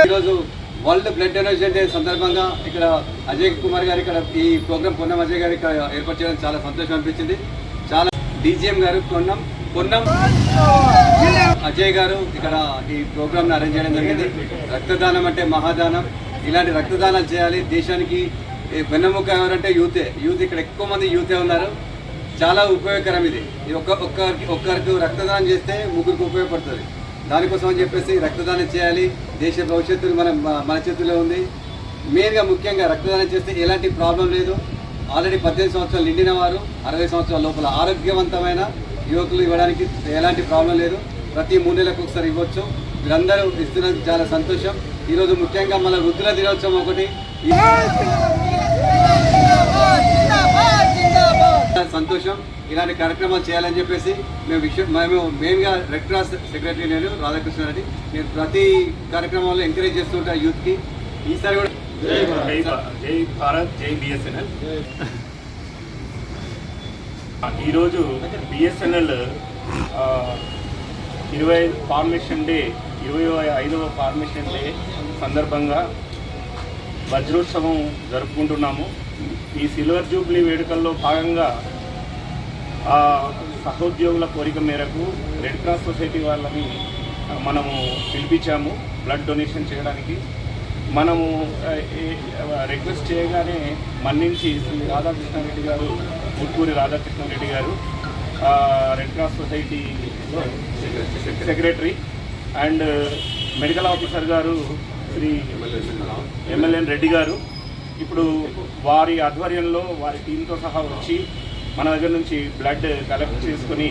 ఈరోజు world blood donation day సందర్భంగా ఇక్కడ అజయ్ కుమార్ గారు ఇక్కడ ఈ ప్రోగ్రామ్ పొన్నం అజయ్ గారు ఇక్కడ ఏర్పాటు చేయడం చాలా సంతోషం అనిపించింది. చాలా డీజీఎం గారు పొన్నం అజయ్ గారు ఇక్కడ ఈ ప్రోగ్రామ్ని అరేంజ్ చేయడం జరిగింది. రక్తదానం అంటే మహాదానం. ఇలాంటి రక్తదానాలు చేయాలి. దేశానికి వెన్నెముక ఎవరంటే యూత్ ఇక్కడ ఎక్కువ మంది యూతే ఉన్నారు. చాలా ఉపయోగకరం ఇది. ఒక్కరికి రక్తదానం చేస్తే ముగ్గురికి ఉపయోగపడుతుంది. దానికోసం అని చెప్పేసి రక్తదానం చేయాలి. దేశ భవిష్యత్తు మన చేతుల్లో ఉంది. మెయిన్గా ముఖ్యంగా రక్తదానం చేస్తే ఎలాంటి ప్రాబ్లం లేదు. ఆల్రెడీ 18 సంవత్సరాలు నిండిన వారు 60 సంవత్సరాల లోపల ఆరోగ్యవంతమైన యువకులు ఇవ్వడానికి ఎలాంటి ప్రాబ్లం లేదు. ప్రతి 3 నెలలకు ఒకసారి ఇవ్వచ్చు. వీరందరూ ఇస్తున్నందుకు చాలా సంతోషం. ఈరోజు ముఖ్యంగా మన వృద్ధుల దినోత్సవం ఒకటి సంతోషం. ఇలాంటి కార్యక్రమాలు చేయాలని చెప్పేసి మేము మెయిన్గా రెడ్ క్రాస్ సెక్రటరీ నేను రాధాకృష్ణారెడ్డి. నేను ప్రతి కార్యక్రమంలో ఎంకరేజ్ చేస్తుంటా యూత్కి. ఈసారి కూడా జై భారత్, జై బిఎస్ఎన్ఎల్. ఈరోజు బిఎస్ఎన్ఎల్ 25వ ఫార్మేషన్ డే 25వ ఫార్మేషన్ డే సందర్భంగా వజ్రోత్సవం జరుపుకుంటున్నాము. ఈ సిల్వర్ జూబ్లీ వేడుకల్లో భాగంగా సహోద్యోగుల కోరిక మేరకు రెడ్ క్రాస్ సొసైటీ వాళ్ళని మనము పిలిపించాము బ్లడ్ డొనేషన్ చేయడానికి. మనము రిక్వెస్ట్ చేయగానే మన్నించి శ్రీ రాధాకృష్ణారెడ్డి గారు, ముట్కూరి రాధాకృష్ణారెడ్డి గారు, red cross society secretary and medical officer గారు శ్రీ ఎమ్మెల్యే రెడ్డి గారు ఇప్పుడు వారి ఆధ్వర్యంలో వారి టీంతో సహా వచ్చి మన దగ్గర నుంచి బ్లడ్ కలెక్ట్ చేసుకొని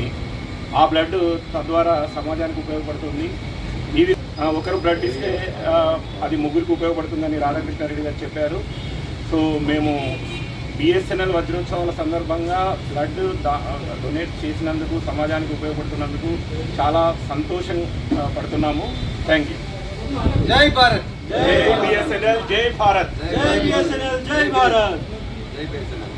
ఆ బ్లడ్ తద్వారా సమాజానికి ఉపయోగపడుతుంది. ఇది ఒకరు బ్లడ్ ఇస్తే అది ముగ్గురికి ఉపయోగపడుతుందని రాధాకృష్ణారెడ్డి గారు చెప్పారు. సో మేము బిఎస్ఎన్ఎల్ వజ్రోత్సవాల సందర్భంగా బ్లడ్ డొనేట్ చేసినందుకు, సమాజానికి ఉపయోగపడుతున్నందుకు చాలా సంతోషం పడుతున్నాము. Thank you. జై భారత్, జై బిఎస్ఎన్ఎల్, జై భారత్, జై బిఎస్ఎన్ఎల్, జై భారత్. జై బిఎస్ఎన్ఎల్.